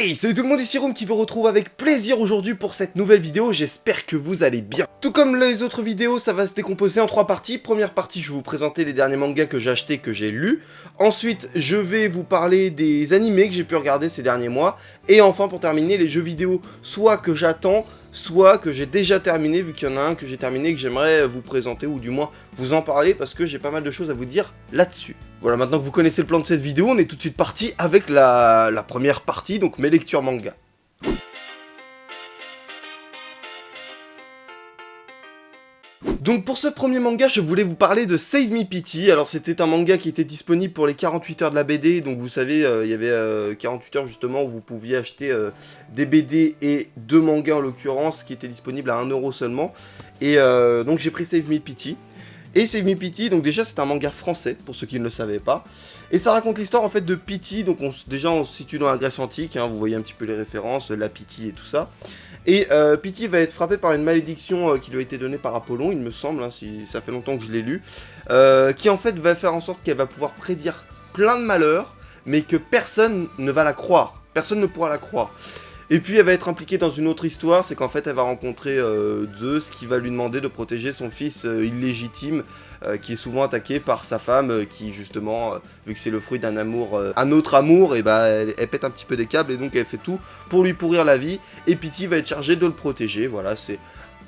Hey, salut tout le monde, ici Room qui vous retrouve avec plaisir aujourd'hui pour cette nouvelle vidéo, j'espère que vous allez bien. Tout comme les autres vidéos, ça va se décomposer en 3 parties. Première partie, je vais vous présenter les derniers mangas que j'ai achetés, que j'ai lus. Ensuite, je vais vous parler des animés que j'ai pu regarder ces derniers mois. Et enfin, pour terminer, les jeux vidéo, soit que j'attends, soit que j'ai déjà terminé, vu qu'il y en a un que j'ai terminé et que j'aimerais vous présenter, ou du moins vous en parler, parce que j'ai pas mal de choses à vous dire là-dessus. Voilà, maintenant que vous connaissez le plan de cette vidéo, on est tout de suite parti avec la première partie, donc mes lectures manga. Donc pour ce premier manga, je voulais vous parler de Save Me Pity. Alors c'était un manga qui était disponible pour les 48 heures de la BD, donc vous savez, il y avait 48 heures justement où vous pouviez acheter des BD et 2 mangas en l'occurrence, qui étaient disponibles à 1€ seulement. Et donc j'ai pris Save Me Pity. Et Save Me Pity, donc déjà c'est un manga français, pour ceux qui ne le savaient pas. Et ça raconte l'histoire en fait de Pity, donc déjà on se situe dans la Grèce antique, hein, vous voyez un petit peu les références, la Pythie et tout ça. Et Pity va être frappé par une malédiction qui lui a été donnée par Apollon, il me semble, hein, si ça fait longtemps que je l'ai lu, qui en fait va faire en sorte qu'elle va pouvoir prédire plein de malheurs, mais que personne ne va la croire, personne ne pourra la croire. Et puis elle va être impliquée dans une autre histoire, c'est qu'en fait elle va rencontrer Zeus qui va lui demander de protéger son fils illégitime qui est souvent attaqué par sa femme qui justement, vu que c'est le fruit d'un amour, un autre amour, et bah elle pète un petit peu des câbles et donc elle fait tout pour lui pourrir la vie et Pity va être chargé de le protéger, voilà c'est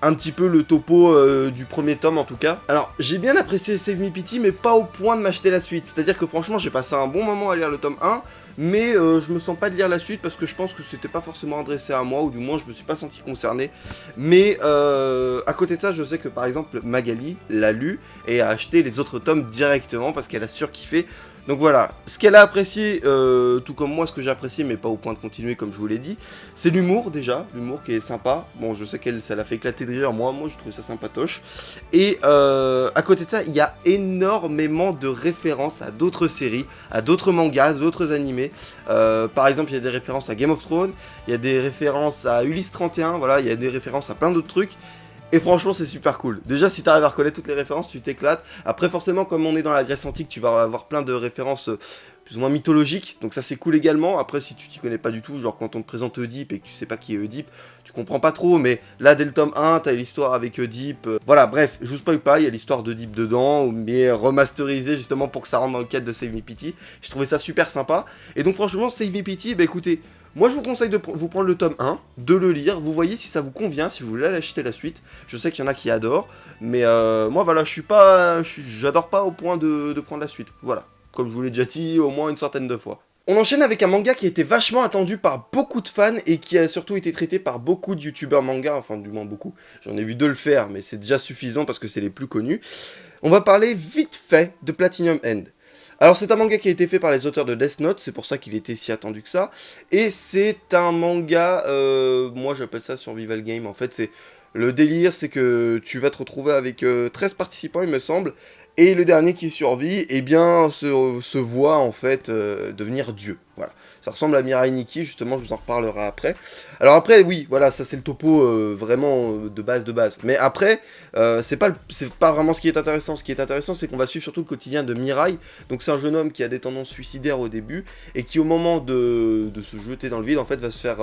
un petit peu le topo du premier tome en tout cas. Alors j'ai bien apprécié Save Me Pity mais pas au point de m'acheter la suite, c'est-à-dire que franchement j'ai passé un bon moment à lire le tome 1, mais je me sens pas de lire la suite parce que je pense que c'était pas forcément adressé à moi, ou du moins je me suis pas senti concerné. Mais à côté de ça, je sais que par exemple Magali l'a lu et a acheté les autres tomes directement parce qu'elle a surkiffé. Donc voilà, ce qu'elle a apprécié, tout comme moi, ce que j'ai apprécié, mais pas au point de continuer comme je vous l'ai dit, c'est l'humour déjà, l'humour qui est sympa. Bon, je sais qu'elle, ça l'a fait éclater de rire, moi je trouvais ça sympatoche. Et à côté de ça, il y a énormément de références à d'autres séries, à d'autres mangas, d'autres animés. Par exemple, il y a des références à Game of Thrones, il y a des références à Ulysse 31, voilà, il y a des références à plein d'autres trucs. Et franchement c'est super cool. Déjà si t'arrives à reconnaître toutes les références, tu t'éclates. Après forcément comme on est dans la Grèce antique, tu vas avoir plein de références plus ou moins mythologiques. Donc ça c'est cool également. Après si tu t'y connais pas du tout, genre quand on te présente Oedipe et que tu sais pas qui est Oedipe, tu comprends pas trop. Mais là dès le tome 1, t'as l'histoire avec Oedipe. Voilà bref, je vous spoil pas, il y a l'histoire d'Oedipe dedans, mais remasterisée justement pour que ça rentre dans le cadre de Save Me Pity. J'ai trouvé ça super sympa. Et donc franchement Save Me Pity, bah écoutez... Moi je vous conseille de vous prendre le tome 1, de le lire, vous voyez si ça vous convient, si vous voulez acheter la suite. Je sais qu'il y en a qui adorent, mais moi voilà, j'adore pas au point de prendre la suite, voilà. Comme je vous l'ai déjà dit au moins une centaine de fois. On enchaîne avec un manga qui a été vachement attendu par beaucoup de fans et qui a surtout été traité par beaucoup de youtubeurs manga, enfin du moins beaucoup. J'en ai vu 2 le faire, mais c'est déjà suffisant parce que c'est les plus connus. On va parler vite fait de Platinum End. Alors c'est un manga qui a été fait par les auteurs de Death Note, c'est pour ça qu'il était si attendu que ça. Et c'est un manga, moi j'appelle ça survival game, en fait c'est... Le délire c'est que tu vas te retrouver avec 13 participants il me semble, et le dernier qui survit, eh bien se voit en fait devenir Dieu, voilà. Ça ressemble à Mirai Nikki, justement, je vous en reparlerai après. Alors après, oui, voilà, ça c'est le topo vraiment de base. Mais après, c'est pas vraiment ce qui est intéressant. Ce qui est intéressant, c'est qu'on va suivre surtout le quotidien de Mirai. Donc c'est un jeune homme qui a des tendances suicidaires au début, et qui au moment de se jeter dans le vide, en fait, va se faire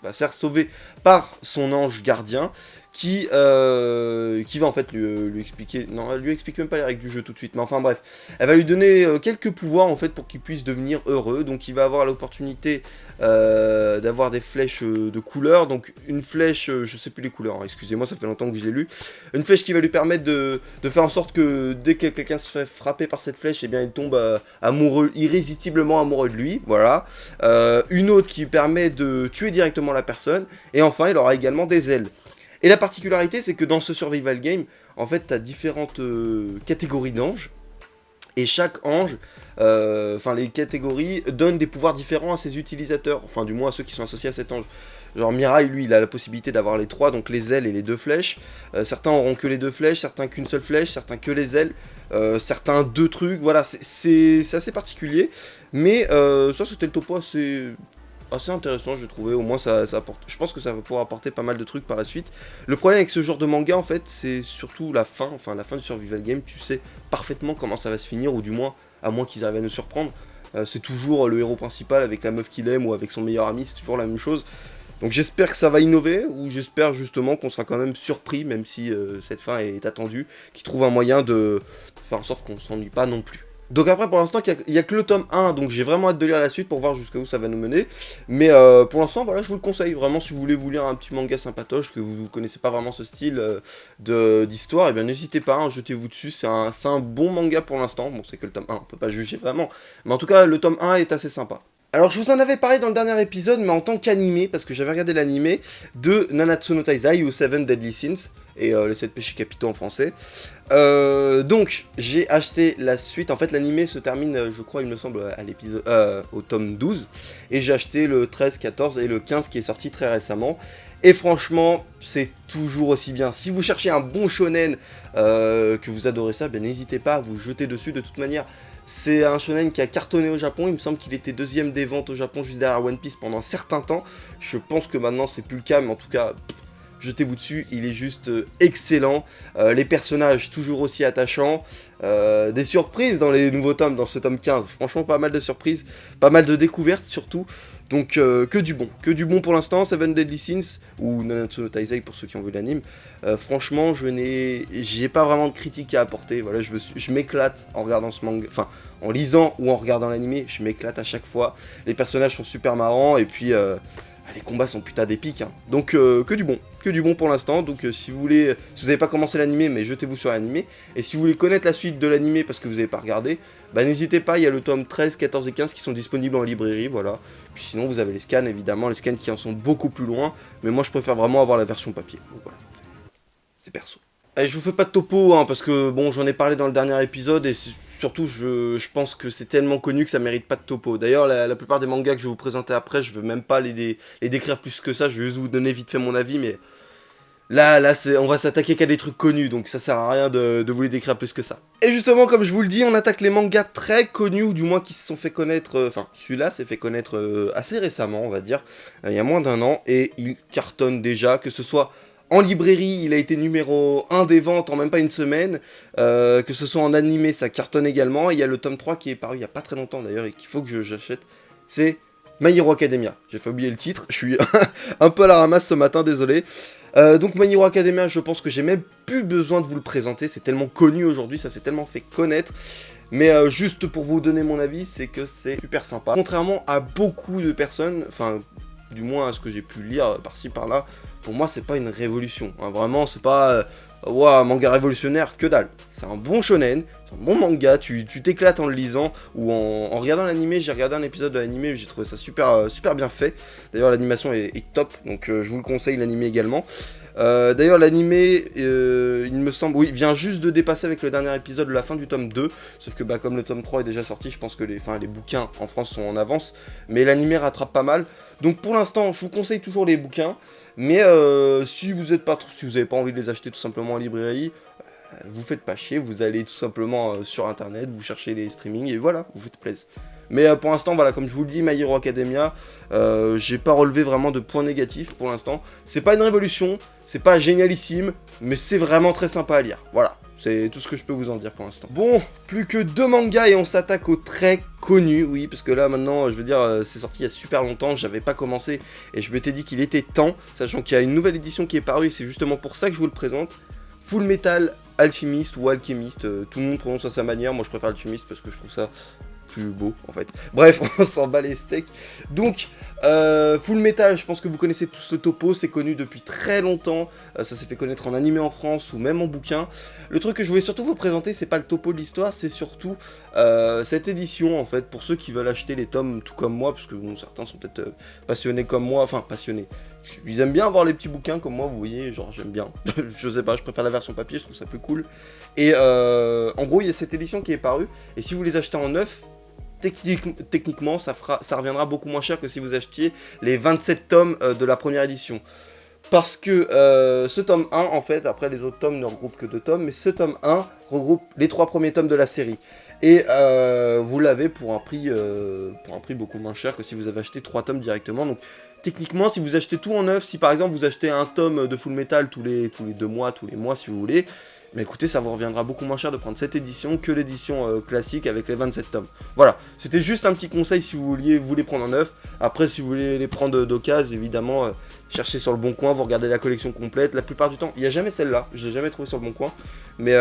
va se faire sauver par son ange gardien, qui va en fait lui expliquer, non elle lui explique même pas les règles du jeu tout de suite, mais enfin bref, elle va lui donner quelques pouvoirs en fait pour qu'il puisse devenir heureux. Donc il va avoir l'opportunité d'avoir des flèches de couleur, donc une flèche, je sais plus les couleurs, hein, excusez-moi ça fait longtemps que je l'ai lu, une flèche qui va lui permettre de faire en sorte que dès que quelqu'un se fait frapper par cette flèche, et eh bien il tombe amoureux, irrésistiblement amoureux de lui, voilà, une autre qui permet de tuer directement la personne, et enfin il aura également des ailes. Et la particularité, c'est que dans ce survival game, en fait, tu as différentes catégories d'anges. Et chaque ange, les catégories donnent des pouvoirs différents à ses utilisateurs. Enfin, du moins à ceux qui sont associés à cet ange. Genre Mirai, lui, il a la possibilité d'avoir les 3, donc les ailes et les 2 flèches. Certains auront que les 2 flèches, certains qu'une seule flèche, certains que les ailes. Certains 2 trucs, voilà, c'est assez particulier. Mais ça, c'était le topo assez intéressant, j'ai trouvé. Au moins ça apporte, je pense que ça va pouvoir apporter pas mal de trucs par la suite. Le problème avec ce genre de manga en fait, c'est surtout la fin du survival game. Tu sais parfaitement comment ça va se finir, ou du moins à moins qu'ils arrivent à nous surprendre. c'est toujours le héros principal avec la meuf qu'il aime ou avec son meilleur ami, c'est toujours la même chose. Donc j'espère que ça va innover, ou j'espère justement qu'on sera quand même surpris, même si cette fin est attendue, qu'ils trouvent un moyen de faire en sorte qu'on s'ennuie pas non plus. Donc après, pour l'instant, il n'y a que le tome 1, donc j'ai vraiment hâte de lire la suite pour voir jusqu'à où ça va nous mener. Mais pour l'instant, voilà, je vous le conseille. Vraiment, si vous voulez vous lire un petit manga sympatoche, que vous ne connaissez pas vraiment ce style d'histoire, et bien n'hésitez pas, hein, jetez-vous dessus. C'est un bon manga pour l'instant. Bon, c'est que le tome 1, on peut pas juger vraiment. Mais en tout cas, le tome 1 est assez sympa. Alors je vous en avais parlé dans le dernier épisode, mais en tant qu'animé, parce que j'avais regardé l'animé de Nanatsu no Taizai ou Seven Deadly Sins, et les 7 péchés capitaux en français. Donc j'ai acheté la suite, en fait l'animé se termine, je crois il me semble, à l'épisode, au tome 12, et j'ai acheté le 13, 14 et le 15 qui est sorti très récemment. Et franchement, c'est toujours aussi bien. Si vous cherchez un bon shonen, que vous adorez ça, ben n'hésitez pas à vous jeter dessus de toute manière. C'est un shonen qui a cartonné au Japon, il me semble qu'il était 2ème des ventes au Japon juste derrière One Piece pendant un certain temps. Je pense que maintenant c'est plus le cas, mais en tout cas, jetez-vous dessus, il est juste excellent. Les personnages toujours aussi attachants, des surprises dans les nouveaux tomes, dans ce tome 15. Franchement pas mal de surprises, pas mal de découvertes surtout. Donc que du bon pour l'instant. Seven Deadly Sins, ou Nanatsu no Taizai pour ceux qui ont vu l'anime. Franchement, j'ai pas vraiment de critique à apporter. Voilà, je m'éclate en regardant ce manga, enfin en lisant ou en regardant l'anime, je m'éclate à chaque fois. Les personnages sont super marrants et puis les combats sont putain d'épiques. Hein. Donc que du bon pour l'instant. Donc si vous n'avez pas commencé l'anime, mais jetez-vous sur l'anime. Et si vous voulez connaître la suite de l'anime parce que vous n'avez pas regardé, bah n'hésitez pas, il y a le tome 13, 14 et 15 qui sont disponibles en librairie, voilà. Puis sinon vous avez les scans évidemment, les scans qui en sont beaucoup plus loin, mais moi je préfère vraiment avoir la version papier. Donc voilà, c'est perso. Et je vous fais pas de topo, hein, parce que bon, j'en ai parlé dans le dernier épisode, et surtout je pense que c'est tellement connu que ça mérite pas de topo. D'ailleurs, la plupart des mangas que je vais vous présenter après, je veux même pas les décrire plus que ça, je vais juste vous donner vite fait mon avis, mais là on va s'attaquer qu'à des trucs connus, donc ça sert à rien de vous les décrire plus que ça. Et justement, comme je vous le dis, on attaque les mangas très connus, ou du moins qui se sont fait connaître, enfin, celui-là s'est fait connaître assez récemment, on va dire, il y a moins d'1 an, et il cartonne déjà, que ce soit en librairie, il a été numéro 1 des ventes en même pas une semaine, que ce soit en animé, ça cartonne également, et il y a le tome 3 qui est paru il y a pas très longtemps d'ailleurs, et qu'il faut que j'achète, c'est My Hero Academia. J'ai fait oublier le titre, je suis un peu à la ramasse ce matin, désolé. Donc My Hero Academia, je pense que j'ai même plus besoin de vous le présenter, c'est tellement connu aujourd'hui, ça s'est tellement fait connaître. Mais juste pour vous donner mon avis, c'est que c'est super sympa. Contrairement à beaucoup de personnes, enfin, du moins à ce que j'ai pu lire par-ci par-là, pour moi c'est pas une révolution. Hein. Vraiment, c'est pas un manga révolutionnaire, que dalle. C'est un bon shonen, c'est un bon manga, tu t'éclates en le lisant, ou en regardant l'animé. J'ai regardé un épisode de l'animé, j'ai trouvé ça super bien fait. D'ailleurs l'animation est top, donc je vous le conseille, l'animé également. D'ailleurs l'animé, il me semble, oui, vient juste de dépasser avec le dernier épisode la fin du tome 2, sauf que comme le tome 3 est déjà sorti, je pense que les bouquins en France sont en avance, mais l'animé rattrape pas mal. Donc pour l'instant, je vous conseille toujours les bouquins, mais si vous n'avez pas envie de les acheter tout simplement en librairie, vous faites pas chier, vous allez tout simplement sur internet, vous cherchez les streamings et voilà, vous faites plaisir. Mais pour l'instant, voilà, comme je vous le dis, My Hero Academia, j'ai pas relevé vraiment de points négatifs pour l'instant. C'est pas une révolution, c'est pas génialissime, mais c'est vraiment très sympa à lire. Voilà, c'est tout ce que je peux vous en dire pour l'instant. Bon, plus que 2 mangas et on s'attaque aux très connus, oui, parce que là maintenant, je veux dire, c'est sorti il y a super longtemps, j'avais pas commencé et je m'étais dit qu'il était temps, sachant qu'il y a une nouvelle édition qui est parue et c'est justement pour ça que je vous le présente. Full Metal Alchemist ou Alchemist, tout le monde prononce à sa manière, moi je préfère Alchemist parce que je trouve ça plus beau en fait. Bref, on s'en bat les steaks. Donc, Full Metal, je pense que vous connaissez tous le topo, c'est connu depuis très longtemps, ça s'est fait connaître en animé en France ou même en bouquin. Le truc que je voulais surtout vous présenter, c'est pas le topo de l'histoire, c'est surtout cette édition en fait, pour ceux qui veulent acheter les tomes tout comme moi, parce que bon, certains sont peut-être passionnés comme moi, enfin passionnés. Ils aiment bien avoir les petits bouquins comme moi, vous voyez, genre j'aime bien. Je sais pas, je préfère la version papier, je trouve ça plus cool. Et en gros, il y a cette édition qui est parue, et si vous les achetez en neuf, techniquement, ça reviendra beaucoup moins cher que si vous achetiez les 27 tomes de la première édition. Parce que ce tome 1, en fait, après les autres tomes ne regroupent que 2 tomes, mais ce tome 1 regroupe les 3 premiers tomes de la série. Et vous l'avez pour un prix beaucoup moins cher que si vous avez acheté 3 tomes directement. Donc techniquement, si vous achetez tout en neuf, si par exemple vous achetez un tome de Full Metal tous les 2 mois, tous les mois si vous voulez, Mais écoutez, ça vous reviendra beaucoup moins cher de prendre cette édition que l'édition classique avec les 27 tomes. Voilà, c'était juste un petit conseil si vous voulez prendre en neuf. Après, si vous voulez les prendre d'occasion, évidemment, cherchez sur le bon coin, vous regardez la collection complète. La plupart du temps, il n'y a jamais celle-là, je l'ai jamais trouvé sur le bon coin. Mais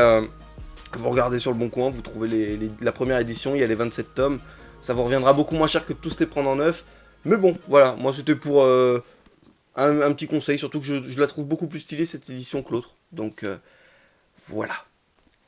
vous regardez sur le bon coin, vous trouvez la première édition, il y a les 27 tomes. Ça vous reviendra beaucoup moins cher que de tous les prendre en neuf. Mais bon, voilà, moi c'était pour un petit conseil, surtout que je la trouve beaucoup plus stylée cette édition que l'autre. Donc voilà.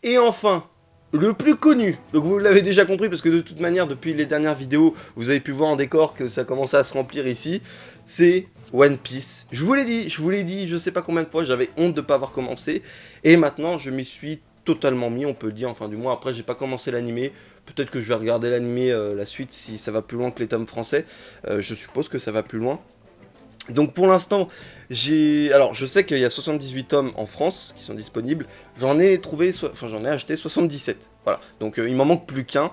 Et enfin, le plus connu, donc vous l'avez déjà compris parce que de toute manière depuis les dernières vidéos, vous avez pu voir en décor que ça commençait à se remplir ici, c'est One Piece. Je vous l'ai dit, je sais pas combien de fois, j'avais honte de pas avoir commencé, et maintenant je m'y suis totalement mis, on peut le dire, enfin du moins après j'ai pas commencé l'animé, peut-être que je vais regarder l'animé la suite si ça va plus loin que les tomes français, je suppose que ça va plus loin. Donc pour l'instant, alors je sais qu'il y a 78 tomes en France qui sont disponibles, j'en ai acheté 77, voilà, donc il m'en manque plus qu'un.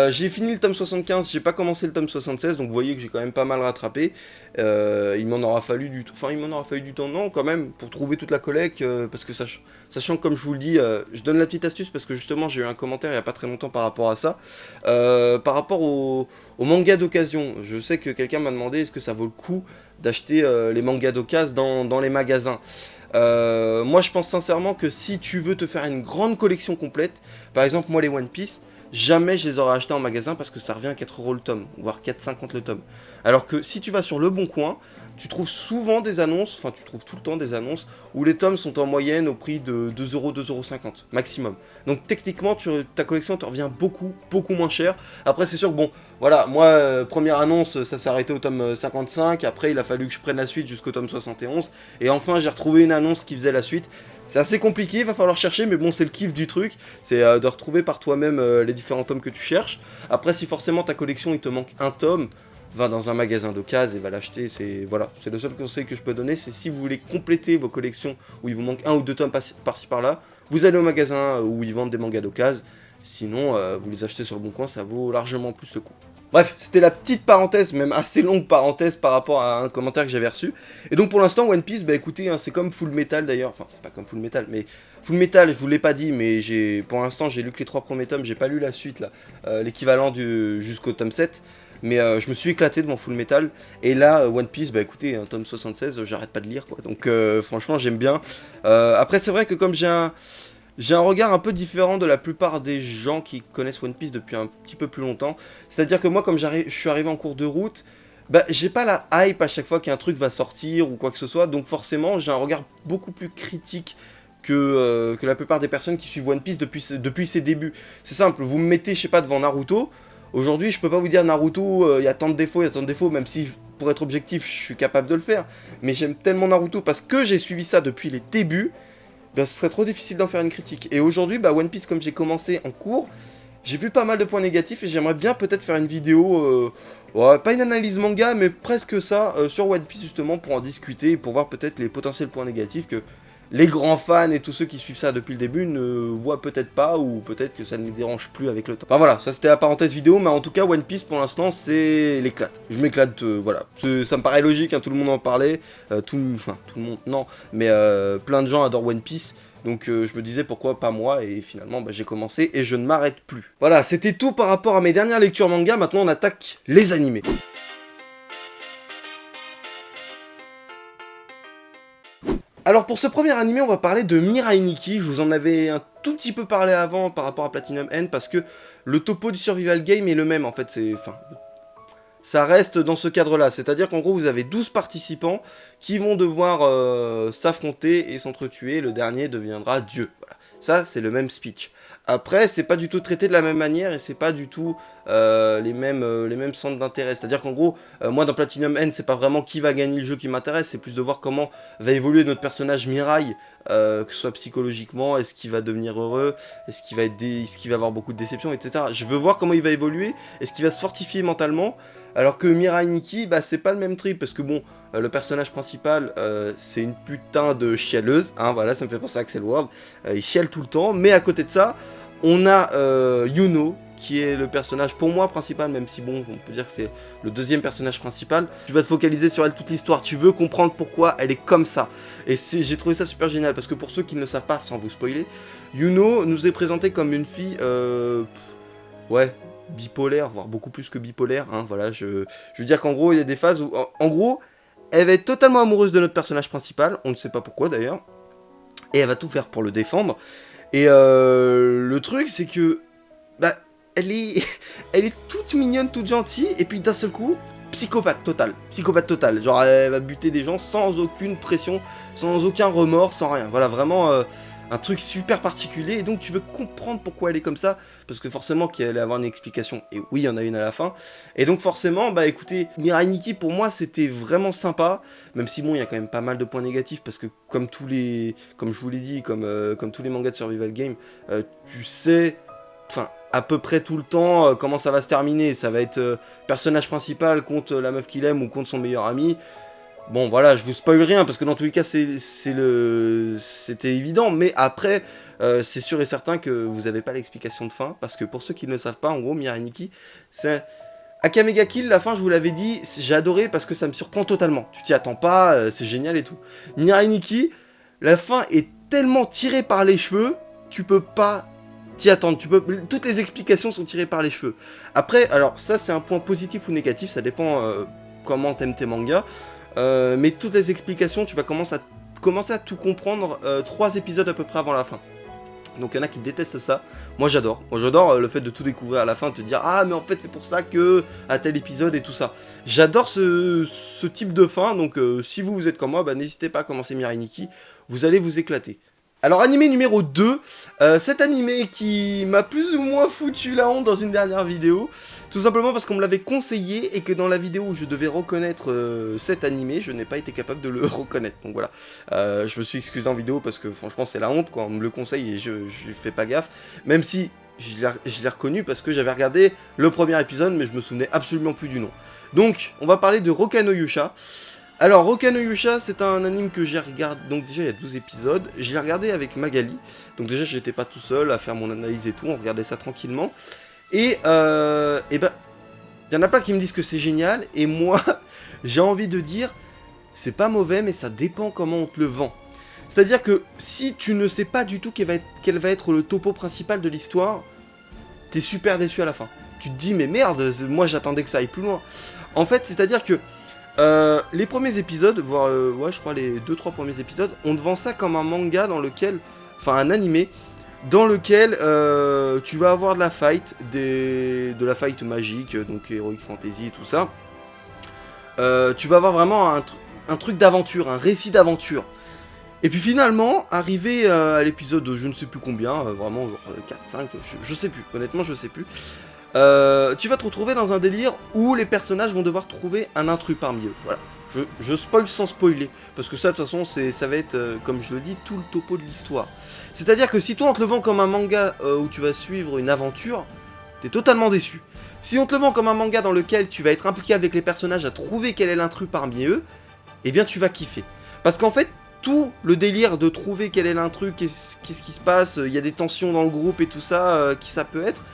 J'ai fini le tome 75, j'ai pas commencé le tome 76, donc vous voyez que j'ai quand même pas mal rattrapé. Il m'en aura fallu du temps, non, quand même, pour trouver toute la collecte, parce que sachant que comme je vous le dis, je donne la petite astuce parce que justement j'ai eu un commentaire il y a pas très longtemps par rapport à ça, par rapport au manga d'occasion. Je sais que quelqu'un m'a demandé est-ce que ça vaut le coup d'acheter les mangas d'occasion dans les magasins. Moi je pense sincèrement que si tu veux te faire une grande collection complète, par exemple moi les One Piece, jamais je les aurais achetés en magasin parce que ça revient à 4 € le tome, voire 4,50 le tome. Alors que si tu vas sur Le Bon Coin, tu trouves souvent des annonces, enfin tu trouves tout le temps des annonces où les tomes sont en moyenne au prix de 2 €, 2,50 € maximum. Donc techniquement ta collection te revient beaucoup moins cher. Après c'est sûr que bon, voilà, moi première annonce ça s'est arrêté au tome 55, après il a fallu que je prenne la suite jusqu'au tome 71, et enfin j'ai retrouvé une annonce qui faisait la suite. C'est assez compliqué, il va falloir chercher, mais bon c'est le kiff du truc, c'est de retrouver par toi-même les différents tomes que tu cherches. Après si forcément ta collection il te manque un tome, va dans un magasin d'occasion et va l'acheter, c'est voilà, c'est le seul conseil que je peux donner, c'est si vous voulez compléter vos collections où il vous manque un ou deux tomes par-ci par-là, vous allez au magasin où ils vendent des mangas d'occasion, sinon vous les achetez sur le bon coin, ça vaut largement plus le coup. Bref, c'était la petite parenthèse, même assez longue parenthèse par rapport à un commentaire que j'avais reçu. Et donc pour l'instant, One Piece, bah écoutez, hein, c'est comme Full Metal d'ailleurs, enfin c'est pas comme Full Metal, mais Full Metal, je vous l'ai pas dit, mais pour l'instant j'ai lu que les 3 premiers tomes, j'ai pas lu la suite là, l'équivalent jusqu'au tome 7. Mais je me suis éclaté devant Full Metal, et là, One Piece, bah écoutez, un tome 76, j'arrête pas de lire, quoi. Donc franchement, j'aime bien. Après, c'est vrai que comme j'ai un regard un peu différent de la plupart des gens qui connaissent One Piece depuis un petit peu plus longtemps. C'est-à-dire que moi, comme je suis arrivé en cours de route, bah j'ai pas la hype à chaque fois qu'un truc va sortir ou quoi que ce soit, donc forcément, j'ai un regard beaucoup plus critique que la plupart des personnes qui suivent One Piece depuis ses débuts. C'est simple, vous me mettez, je sais pas, devant Naruto. Aujourd'hui, je peux pas vous dire Naruto, il y a tant de défauts, même si, pour être objectif, je suis capable de le faire. Mais j'aime tellement Naruto parce que j'ai suivi ça depuis les débuts, ben, ce serait trop difficile d'en faire une critique. Et aujourd'hui, bah, One Piece, comme j'ai commencé en cours, j'ai vu pas mal de points négatifs et j'aimerais bien peut-être faire une vidéo, ouais, pas une analyse manga, mais presque ça, sur One Piece justement, pour en discuter et pour voir peut-être les potentiels points négatifs que les grands fans et tous ceux qui suivent ça depuis le début ne voient peut-être pas, ou peut-être que ça ne les dérange plus avec le temps. Enfin voilà, ça c'était la parenthèse vidéo, mais en tout cas One Piece pour l'instant c'est l'éclate. Je m'éclate, voilà. Ça me paraît logique, hein, tout le monde en parlait, tout le monde, non, mais plein de gens adorent One Piece. Donc je me disais pourquoi pas moi, et finalement bah, j'ai commencé et je ne m'arrête plus. Voilà, c'était tout par rapport à mes dernières lectures manga, maintenant on attaque les animés. Alors pour ce premier animé, on va parler de Mirai Nikki. Je vous en avais un tout petit peu parlé avant par rapport à Platinum End, parce que le topo du survival game est le même en fait, ça reste dans ce cadre-là, c'est-à-dire qu'en gros vous avez 12 participants qui vont devoir s'affronter et s'entretuer, le dernier deviendra Dieu. Voilà. Ça c'est le même speech. Après, c'est pas du tout traité de la même manière et c'est pas du tout les mêmes centres d'intérêt. C'est-à-dire qu'en gros, moi dans Platinum End, c'est pas vraiment qui va gagner le jeu qui m'intéresse, c'est plus de voir comment va évoluer notre personnage Mirai, que ce soit psychologiquement, est-ce qu'il va devenir heureux, est-ce qu'il va avoir beaucoup de déceptions, etc. Je veux voir comment il va évoluer, est-ce qu'il va se fortifier mentalement, alors que Mirai Nikki, bah c'est pas le même trip, parce que bon, le personnage principal, c'est une putain de chialeuse, hein, voilà, ça me fait penser à Axel World, il chiale tout le temps, mais à côté de ça, on a Yuno, qui est le personnage pour moi principal, même si bon, on peut dire que c'est le deuxième personnage principal. Tu vas te focaliser sur elle toute l'histoire, tu veux comprendre pourquoi elle est comme ça. Et j'ai trouvé ça super génial, parce que pour ceux qui ne le savent pas, sans vous spoiler, Yuno nous est présentée comme une fille, ouais, bipolaire, voire beaucoup plus que bipolaire, hein, voilà, je veux dire qu'en gros, il y a des phases où, en gros, elle va être totalement amoureuse de notre personnage principal, on ne sait pas pourquoi d'ailleurs, et elle va tout faire pour le défendre, et le truc, c'est que, bah, elle est toute mignonne, toute gentille, et puis d'un seul coup, psychopathe total, genre elle va buter des gens sans aucune pression, sans aucun remords, sans rien, voilà, vraiment... un truc super particulier, et donc tu veux comprendre pourquoi elle est comme ça, parce que forcément qu'il allait avoir une explication, et oui, il y en a une à la fin, et donc forcément, bah écoutez, Mirai Nikki, pour moi, c'était vraiment sympa, même si bon, il y a quand même pas mal de points négatifs, parce que comme je vous l'ai dit, comme tous les mangas de survival game, tu sais, enfin, à peu près tout le temps, comment ça va se terminer, ça va être personnage principal contre la meuf qu'il aime, ou contre son meilleur ami. Bon voilà, je vous spoil rien parce que dans tous les cas c'était évident, mais après c'est sûr et certain que vous n'avez pas l'explication de fin, parce que pour ceux qui ne le savent pas, en gros Mirai Nikki, c'est Akame ga Kill, la fin je vous l'avais dit, j'ai adoré parce que ça me surprend totalement, tu t'y attends pas, c'est génial et tout. Mirai Nikki, la fin est tellement tirée par les cheveux, tu peux pas t'y attendre, toutes les explications sont tirées par les cheveux. Après, alors ça c'est un point positif ou négatif, ça dépend comment t'aimes tes mangas. Mais toutes les explications, tu vas commencer à tout comprendre 3 épisodes à peu près avant la fin. Donc il y en a qui détestent ça. Moi j'adore. Le fait de tout découvrir à la fin, de te dire ah mais en fait c'est pour ça que à tel épisode et tout ça. J'adore ce type de fin. Donc si vous êtes comme moi, bah, n'hésitez pas à commencer Mirai Nikki. Vous allez vous éclater. Alors animé numéro 2, cet animé qui m'a plus ou moins foutu la honte dans une dernière vidéo, tout simplement parce qu'on me l'avait conseillé et que dans la vidéo où je devais reconnaître cet animé, je n'ai pas été capable de le reconnaître, donc voilà. Je me suis excusé en vidéo parce que franchement c'est la honte, quoi. On me le conseille et je fais pas gaffe, même si je l'ai reconnu parce que j'avais regardé le premier épisode mais je me souvenais absolument plus du nom. Donc on va parler de Roka no Yusha. Alors, Roka no Yusha, c'est un anime que j'ai regardé, donc déjà il y a 12 épisodes, je l'ai regardé avec Magali, donc déjà j'étais pas tout seul à faire mon analyse et tout, on regardait ça tranquillement, et ben, il y en a plein qui me disent que c'est génial, et moi, j'ai envie de dire, c'est pas mauvais, mais ça dépend comment on te le vend. C'est-à-dire que si tu ne sais pas du tout quel va être le topo principal de l'histoire, t'es super déçu à la fin. Tu te dis, mais merde, moi j'attendais que ça aille plus loin. En fait, c'est-à-dire que les premiers épisodes, voire ouais, je crois les 2-3 premiers épisodes, on te vend ça comme un manga dans lequel, enfin un animé, dans lequel tu vas avoir de la fight, de la fight magique, donc Heroic Fantasy, tout ça. Tu vas avoir vraiment un truc d'aventure, un récit d'aventure. Et puis finalement, arrivé à l'épisode je ne sais plus combien, vraiment genre 4, 5, je sais plus, honnêtement je sais plus. Tu vas te retrouver dans un délire où les personnages vont devoir trouver un intrus parmi eux. Voilà. Je spoil sans spoiler, parce que ça de toute façon ça va être, comme je le dis, tout le topo de l'histoire. C'est-à-dire que si toi on te le vend comme un manga où tu vas suivre une aventure, t'es totalement déçu. Si on te le vend comme un manga dans lequel tu vas être impliqué avec les personnages à trouver quel est l'intrus parmi eux, eh bien tu vas kiffer. Parce qu'en fait, tout le délire de trouver quel est l'intrus, qu'est-ce qui se passe, il y a des tensions dans le groupe et tout ça, qui ça peut être,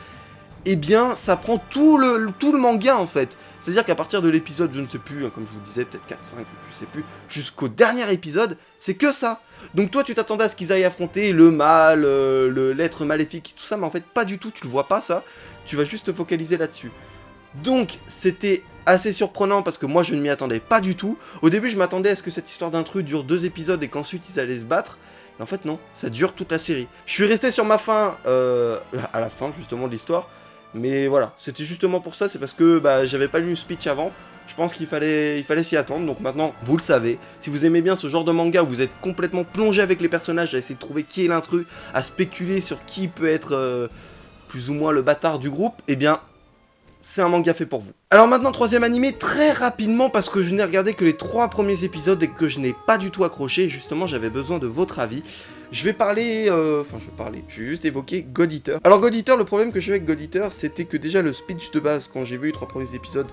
eh bien, ça prend tout le manga, en fait. C'est-à-dire qu'à partir de l'épisode, je ne sais plus, hein, comme je vous le disais, peut-être 4, 5, je sais plus, jusqu'au dernier épisode, c'est que ça. Donc toi, tu t'attendais à ce qu'ils aillent affronter le mal, l'être maléfique, tout ça, mais en fait, pas du tout, tu le vois pas, ça. Tu vas juste te focaliser là-dessus. Donc, c'était assez surprenant, parce que moi, je ne m'y attendais pas du tout. Au début, je m'attendais à ce que cette histoire d'intrus dure 2 épisodes, et qu'ensuite, ils allaient se battre. Et en fait, non, ça dure toute la série. Je suis resté sur ma fin, à la fin, justement, de l'histoire. Mais voilà, c'était justement pour ça, c'est parce que bah, j'avais pas lu le speech avant, je pense qu'il fallait s'y attendre, donc maintenant, vous le savez, si vous aimez bien ce genre de manga où vous êtes complètement plongé avec les personnages, à essayer de trouver qui est l'intrus, à spéculer sur qui peut être plus ou moins le bâtard du groupe, eh bien, c'est un manga fait pour vous. Alors maintenant, 3ème animé, très rapidement, parce que je n'ai regardé que les 3 premiers épisodes et que je n'ai pas du tout accroché, justement j'avais besoin de votre avis. Je vais parler, je vais juste évoquer God Eater. Alors God Eater, le problème que j'ai avec God Eater, c'était que déjà le speech de base, quand j'ai vu les 3 premiers épisodes,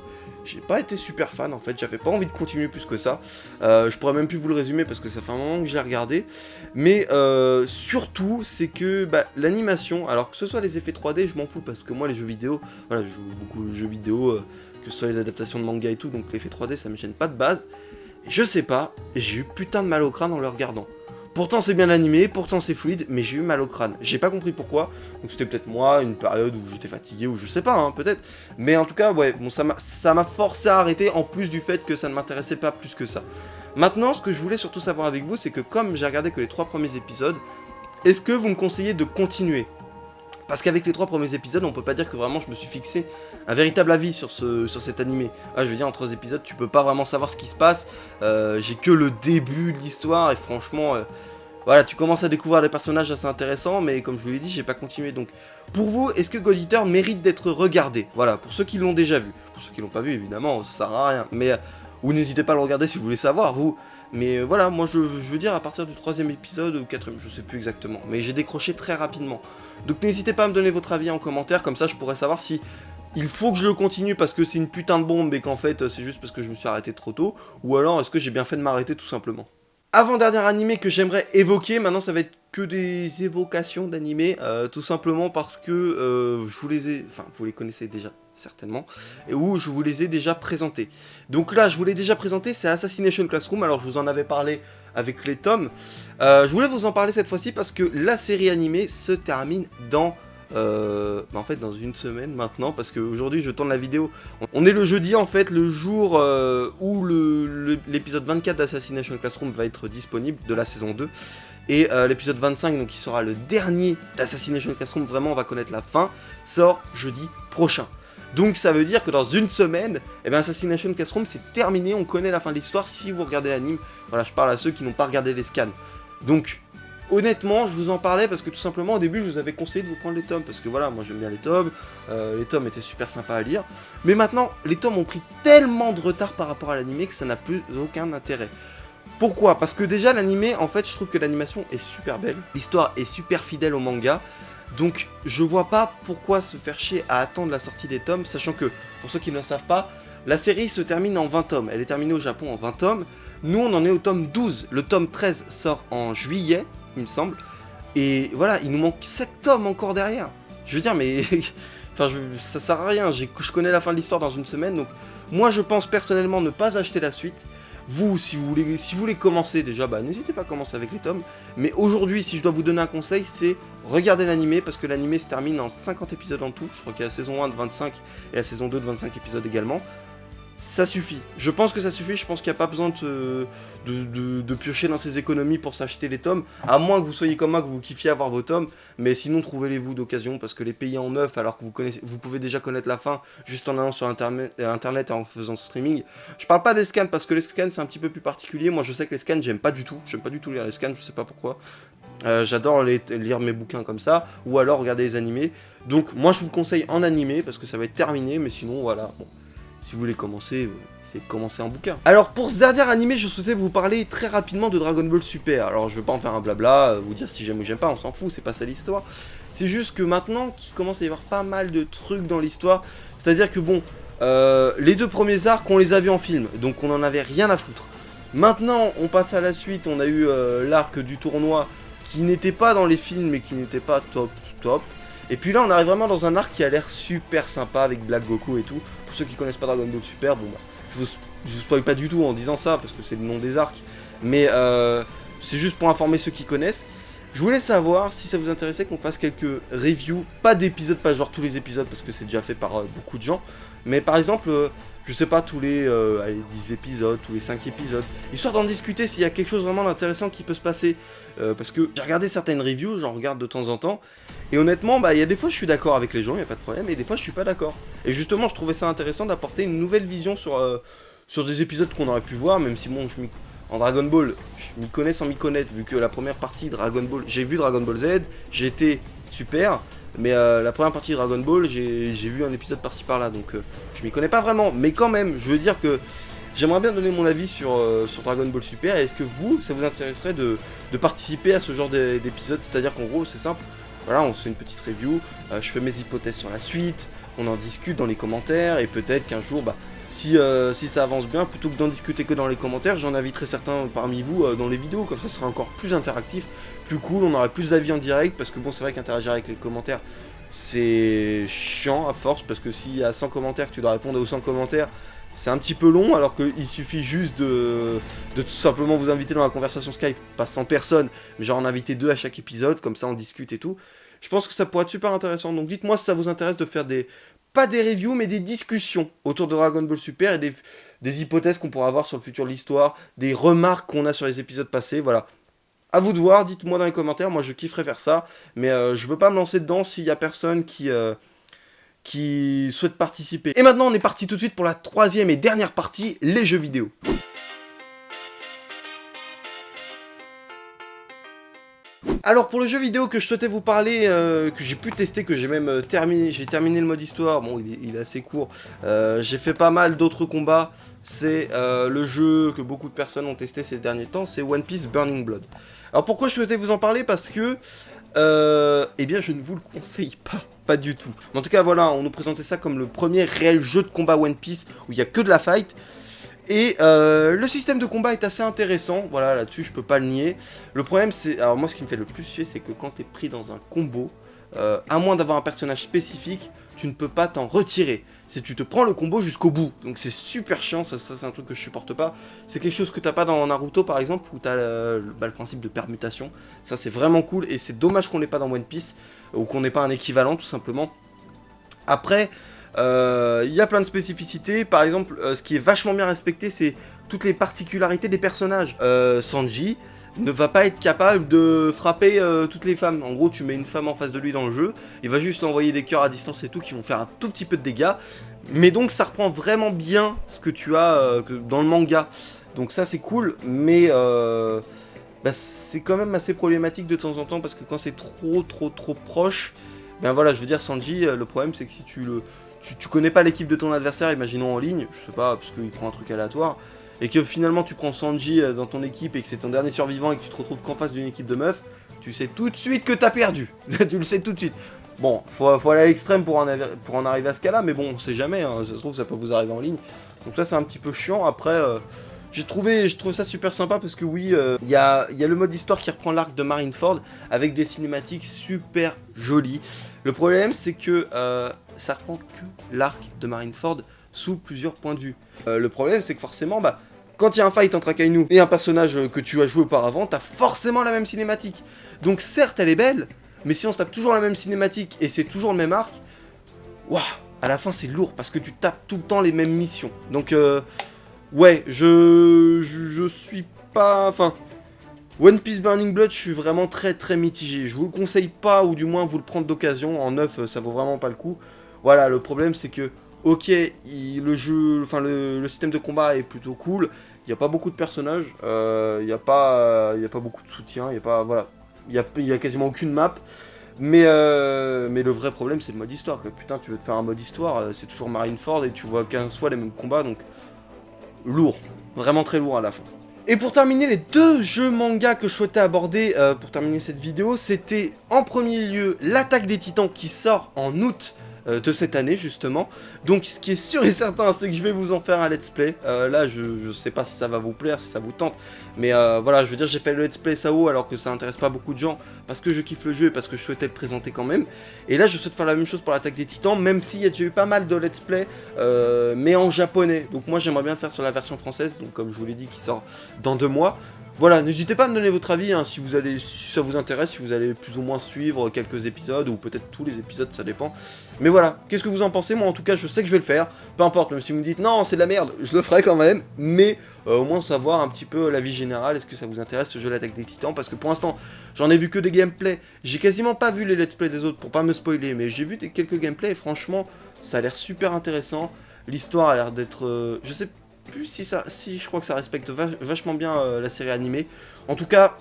j'ai pas été super fan en fait, j'avais pas envie de continuer plus que ça. Je pourrais même plus vous le résumer parce que ça fait un moment que j'ai regardé. Mais surtout, c'est que l'animation, alors que ce soit les effets 3D, je m'en fous parce que moi les jeux vidéo, voilà, je joue beaucoup de jeux vidéo, que ce soit les adaptations de manga et tout, donc l'effet 3D ça me gêne pas de base. Et je sais pas, j'ai eu putain de mal au crâne en le regardant. Pourtant c'est bien animé, pourtant c'est fluide, mais j'ai eu mal au crâne. J'ai pas compris pourquoi, donc c'était peut-être moi, une période où j'étais fatigué, ou je sais pas, hein, peut-être. Mais en tout cas, ouais, bon, ça m'a forcé à arrêter, en plus du fait que ça ne m'intéressait pas plus que ça. Maintenant, ce que je voulais surtout savoir avec vous, c'est que comme j'ai regardé que les 3 premiers épisodes, est-ce que vous me conseillez de continuer ? Parce qu'avec les 3 premiers épisodes, on peut pas dire que vraiment je me suis fixé un véritable avis sur cet animé. Ah, je veux dire, en 3 épisodes, tu peux pas vraiment savoir ce qui se passe. J'ai que le début de l'histoire et franchement, voilà, tu commences à découvrir des personnages assez intéressants, mais comme je vous l'ai dit, j'ai pas continué. Donc, pour vous, est-ce que God Eater mérite d'être regardé ? Voilà, pour ceux qui l'ont déjà vu. Pour ceux qui l'ont pas vu, évidemment, ça sert à rien. Mais ou n'hésitez pas à le regarder si vous voulez savoir, vous. Mais voilà, moi je veux dire à partir du 3e épisode ou 4e, je sais plus exactement. Mais j'ai décroché très rapidement. Donc n'hésitez pas à me donner votre avis en commentaire, comme ça je pourrais savoir si il faut que je le continue parce que c'est une putain de bombe et qu'en fait c'est juste parce que je me suis arrêté trop tôt, ou alors est-ce que j'ai bien fait de m'arrêter tout simplement. Avant-dernier animé que j'aimerais évoquer, maintenant ça va être que des évocations d'animés, tout simplement parce que je vous les ai, enfin vous les connaissez déjà certainement, et où je vous les ai déjà présentés. Donc là je vous l'ai déjà présenté, c'est Assassination Classroom, alors je vous en avais parlé avec les tomes. Je voulais vous en parler cette fois-ci parce que la série animée se termine dans... en fait dans une semaine maintenant, parce qu'aujourd'hui je tourne la vidéo, on est le jeudi en fait, le jour où l'épisode 24 d'Assassination Classroom va être disponible de la saison 2, et l'épisode 25, donc qui sera le dernier d'Assassination Classroom, vraiment on va connaître la fin, sort jeudi prochain. Donc ça veut dire que dans une semaine, Assassination Classroom c'est terminé, on connaît la fin de l'histoire si vous regardez l'anime. Voilà, je parle à ceux qui n'ont pas regardé les scans. Donc honnêtement, je vous en parlais parce que tout simplement au début je vous avais conseillé de vous prendre les tomes, parce que voilà, moi j'aime bien les tomes étaient super sympas à lire, mais maintenant les tomes ont pris tellement de retard par rapport à l'animé que ça n'a plus aucun intérêt. Pourquoi ? Parce que déjà l'animé, en fait je trouve que l'animation est super belle, l'histoire est super fidèle au manga, donc je vois pas pourquoi se faire chier à attendre la sortie des tomes, sachant que, pour ceux qui ne le savent pas, la série se termine en 20 tomes, elle est terminée au Japon en 20 tomes, nous on en est au tome 12, le tome 13 sort en juillet, il me semble, et voilà, il nous manque 7 tomes encore derrière. Je veux dire, mais enfin, ça sert à rien, je connais la fin de l'histoire dans une semaine, donc moi je pense personnellement ne pas acheter la suite. Vous, si vous voulez commencer déjà, n'hésitez pas à commencer avec les tomes, mais aujourd'hui, si je dois vous donner un conseil, c'est regarder l'animé, parce que l'animé se termine en 50 épisodes en tout, je crois qu'il y a la saison 1 de 25 et la saison 2 de 25 épisodes également. Ça suffit, je pense que ça suffit, je pense qu'il n'y a pas besoin de piocher dans ses économies pour s'acheter les tomes, à moins que vous soyez comme moi, que vous kiffiez avoir vos tomes, mais sinon trouvez-les-vous d'occasion, parce que les payer en neuf alors que vous pouvez déjà connaître la fin, juste en allant sur internet et en faisant streaming. Je parle pas des scans, parce que les scans c'est un petit peu plus particulier, moi je sais que les scans j'aime pas du tout lire les scans, je sais pas pourquoi. J'adore lire mes bouquins comme ça, ou alors regarder les animés, donc moi je vous conseille en animé, parce que ça va être terminé, mais sinon voilà, bon. Si vous voulez commencer, essayez de commencer un bouquin. Alors pour ce dernier animé, je souhaitais vous parler très rapidement de Dragon Ball Super. Alors je vais pas en faire un blabla, vous dire si j'aime ou j'aime pas, on s'en fout, c'est pas ça l'histoire. C'est juste que maintenant qu'il commence à y avoir pas mal de trucs dans l'histoire, c'est-à-dire que bon, les 2 premiers arcs, on les a vus en film, donc on en avait rien à foutre. Maintenant, on passe à la suite, on a eu l'arc du tournoi qui n'était pas dans les films, mais qui n'était pas top. Et puis là, on arrive vraiment dans un arc qui a l'air super sympa avec Black Goku et tout. Pour ceux qui connaissent pas Dragon Ball Super, bon je vous spoil pas du tout en disant ça, parce que c'est le nom des arcs. Mais c'est juste pour informer ceux qui connaissent. Je voulais savoir si ça vous intéressait qu'on fasse quelques reviews, pas d'épisodes, pas genre tous les épisodes, parce que c'est déjà fait par beaucoup de gens. Mais par exemple, je sais pas, tous les 10 épisodes, tous les 5 épisodes, histoire d'en discuter s'il y a quelque chose vraiment d'intéressant qui peut se passer. Parce que j'ai regardé certaines reviews, j'en regarde de temps en temps, et honnêtement, il y a des fois je suis d'accord avec les gens, il n'y a pas de problème, et des fois je suis pas d'accord. Et justement, je trouvais ça intéressant d'apporter une nouvelle vision sur des épisodes qu'on aurait pu voir, même si bon, en Dragon Ball, je m'y connais sans m'y connaître, vu que la première partie Dragon Ball, j'ai vu Dragon Ball Z, j'ai été super, mais la première partie de Dragon Ball, j'ai vu un épisode par-ci par-là, donc je m'y connais pas vraiment, mais quand même, je veux dire que J'aimerais bien donner mon avis sur Dragon Ball Super, et est-ce que vous, ça vous intéresserait de participer à ce genre d'épisode? C'est-à-dire qu'en gros, c'est simple, voilà, on se fait une petite review, je fais mes hypothèses sur la suite, on en discute dans les commentaires, et peut-être qu'un jour, bah, si ça avance bien, plutôt que d'en discuter que dans les commentaires, j'en inviterai certains parmi vous dans les vidéos, comme ça ce sera encore plus interactif, plus cool, on aurait plus d'avis en direct, parce que bon, c'est vrai qu'interagir avec les commentaires, c'est chiant à force, parce que s'il y a 100 commentaires, que tu dois répondre aux 100 commentaires, c'est un petit peu long, alors qu'il suffit juste de tout simplement vous inviter dans la conversation Skype, pas 100 personnes, mais genre en inviter 2 à chaque épisode, comme ça on discute et tout. Je pense que ça pourrait être super intéressant, donc dites-moi si ça vous intéresse de faire pas des reviews, mais des discussions autour de Dragon Ball Super, et des hypothèses qu'on pourra avoir sur le futur de l'histoire, des remarques qu'on a sur les épisodes passés, voilà. À vous de voir, dites-moi dans les commentaires, moi je kifferais faire ça, mais je veux pas me lancer dedans s'il y a personne qui souhaite participer. Et maintenant on est parti tout de suite pour la troisième et dernière partie, les jeux vidéo. Alors pour le jeu vidéo que je souhaitais vous parler, que j'ai pu tester, que j'ai même terminé, j'ai terminé le mode histoire, bon il est assez court, j'ai fait pas mal d'autres combats, c'est le jeu que beaucoup de personnes ont testé ces derniers temps, c'est One Piece Burning Blood. Alors pourquoi je souhaitais vous en parler? Parce que, eh bien je ne vous le conseille pas du tout. Mais en tout cas voilà, on nous présentait ça comme le premier réel jeu de combat One Piece, où il n'y a que de la fight. Et le système de combat est assez intéressant, voilà, là-dessus je peux pas le nier. Le problème c'est, alors moi ce qui me fait le plus chier, c'est que quand t'es pris dans un combo, à moins d'avoir un personnage spécifique, tu ne peux pas t'en retirer. C'est tu te prends le combo jusqu'au bout, donc c'est super chiant, ça c'est un truc que je supporte pas. C'est quelque chose que t'as pas dans Naruto par exemple, où t'as le principe de permutation. Ça c'est vraiment cool, et c'est dommage qu'on l'ait pas dans One Piece, ou qu'on n'ait pas un équivalent tout simplement. Après, il y a plein de spécificités, par exemple, ce qui est vachement bien respecté, c'est toutes les particularités des personnages. Sanji ne va pas être capable de frapper toutes les femmes. En gros, tu mets une femme en face de lui dans le jeu, il va juste envoyer des cœurs à distance et tout, qui vont faire un tout petit peu de dégâts. Mais donc ça reprend vraiment bien ce que tu as dans le manga. Donc ça c'est cool, mais bah, c'est quand même assez problématique de temps en temps, parce que quand c'est trop proche, ben voilà, je veux dire, Sanji, le problème c'est que si tu connais pas l'équipe de ton adversaire, imaginons en ligne, je sais pas, parce qu'il prend un truc aléatoire, et que finalement tu prends Sanji dans ton équipe et que c'est ton dernier survivant et que tu te retrouves qu'en face d'une équipe de meufs, tu sais tout de suite que t'as perdu. Tu le sais tout de suite. Bon, faut aller à l'extrême pour en arriver à ce cas-là, mais bon, on sait jamais, hein, ça se trouve ça peut vous arriver en ligne. Donc là c'est un petit peu chiant. Après, j'ai trouvé ça super sympa, parce que oui, il y a le mode histoire qui reprend l'arc de Marineford avec des cinématiques super jolies. Le problème c'est que ça reprend que l'arc de Marineford sous plusieurs points de vue. Le problème c'est que forcément, bah, quand il y a un fight entre Akainu et un personnage que tu as joué auparavant, t'as forcément la même cinématique. Donc certes elle est belle, mais si on se tape toujours la même cinématique et c'est toujours le même arc, waouh, à la fin c'est lourd, parce que tu tapes tout le temps les mêmes missions. Donc ouais, je suis pas... Enfin, One Piece Burning Blood, je suis vraiment très mitigé. Je vous le conseille pas, ou du moins vous le prendre d'occasion. En neuf, ça vaut vraiment pas le coup. Voilà, le problème c'est que, ok, le jeu, enfin le système de combat est plutôt cool. Il n'y a pas beaucoup de personnages, il n'y a pas beaucoup de soutien, il n'y a pas, voilà, il y a quasiment aucune map. Mais le vrai problème c'est le mode histoire, quoi. Putain, tu veux te faire un mode histoire, c'est toujours Marineford et tu vois 15 fois les mêmes combats, donc lourd, vraiment très lourd à la fin. Et pour terminer, les deux jeux manga que je souhaitais aborder pour terminer cette vidéo, c'était en premier lieu l'Attaque des Titans qui sort en août de cette année justement. Donc ce qui est sûr et certain, c'est que je vais vous en faire un let's play. Là je sais pas si ça va vous plaire, si ça vous tente, mais voilà, je veux dire, j'ai fait le let's play SAO alors que ça intéresse pas beaucoup de gens, parce que je kiffe le jeu et parce que je souhaitais le présenter quand même. Et là je souhaite faire la même chose pour l'Attaque des Titans, même s'il y a déjà eu pas mal de let's play, mais en japonais. Donc moi j'aimerais bien le faire sur la version française, donc comme je vous l'ai dit, qui sort dans 2 mois. Voilà, n'hésitez pas à me donner votre avis, hein, si ça vous intéresse, si vous allez plus ou moins suivre quelques épisodes, ou peut-être tous les épisodes, ça dépend. Mais voilà, qu'est-ce que vous en pensez? Moi en tout cas, je sais que je vais le faire, peu importe, même si vous me dites non, c'est de la merde, je le ferai quand même, mais au moins savoir un petit peu l'avis général, est-ce que ça vous intéresse ce jeu l'Attaque des Titans? Parce que pour l'instant, j'en ai vu que des gameplays, j'ai quasiment pas vu les let's play des autres pour pas me spoiler, mais j'ai vu quelques gameplays et franchement, ça a l'air super intéressant, l'histoire a l'air d'être, je sais plus si je crois que ça respecte vachement bien la série animée. En tout cas,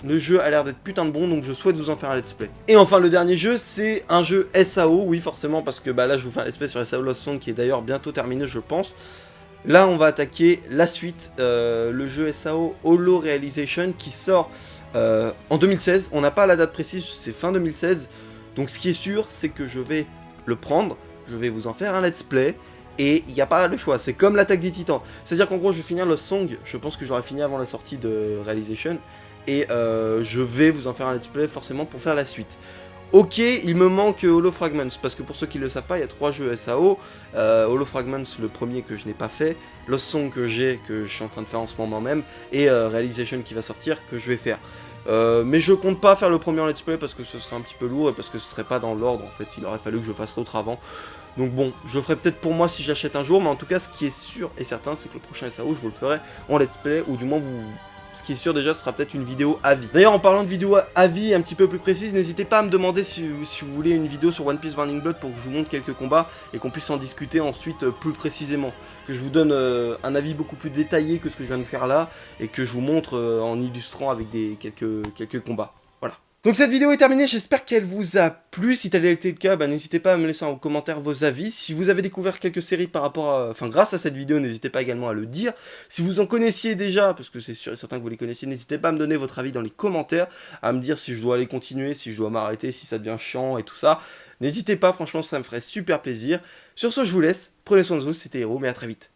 le jeu a l'air d'être putain de bon, donc je souhaite vous en faire un let's play. Et enfin, le dernier jeu, c'est un jeu SAO, oui forcément, parce que bah là je vous fais un let's play sur SAO Lost Song qui est d'ailleurs bientôt terminé, je pense. Là, on va attaquer la suite, le jeu SAO Holo Realization qui sort en 2016. On n'a pas la date précise, c'est fin 2016. Donc ce qui est sûr, c'est que je vais le prendre, je vais vous en faire un let's play, et il n'y a pas le choix, c'est comme l'attaque des titans. C'est-à-dire qu'en gros, je vais finir le Song, je pense que j'aurai fini avant la sortie de Realization, et je vais vous en faire un let's play forcément pour faire la suite. Ok, il me manque Holo Fragments, parce que pour ceux qui ne le savent pas, il y a 3 jeux SAO. Holo Fragments, le premier que je n'ai pas fait, Lost Song que je suis en train de faire en ce moment même, et Realization qui va sortir, que je vais faire. Mais je compte pas faire le premier en let's play parce que ce serait un petit peu lourd et parce que ce serait pas dans l'ordre en fait, il aurait fallu que je fasse l'autre avant. Donc bon, je le ferai peut-être pour moi si j'achète un jour, mais en tout cas ce qui est sûr et certain c'est que le prochain SAO je vous le ferai en let's play, ou du moins ce qui est sûr déjà, ce sera peut-être une vidéo avis. D'ailleurs, en parlant de vidéo avis un petit peu plus précise, n'hésitez pas à me demander si vous voulez une vidéo sur One Piece Burning Blood pour que je vous montre quelques combats et qu'on puisse en discuter ensuite plus précisément. Que je vous donne un avis beaucoup plus détaillé que ce que je viens de faire là et que je vous montre en illustrant avec quelques combats. Voilà. Donc cette vidéo est terminée, j'espère qu'elle vous a plu. Si tel a été le cas, n'hésitez pas à me laisser en commentaire vos avis. Si vous avez découvert quelques séries par rapport à... Enfin, grâce à cette vidéo, n'hésitez pas également à le dire. Si vous en connaissiez déjà, parce que c'est sûr et certain que vous les connaissiez, n'hésitez pas à me donner votre avis dans les commentaires, à me dire si je dois aller continuer, si je dois m'arrêter, si ça devient chiant et tout ça. N'hésitez pas, franchement, ça me ferait super plaisir. Sur ce, je vous laisse. Prenez soin de vous, c'était Hero, mais à très vite.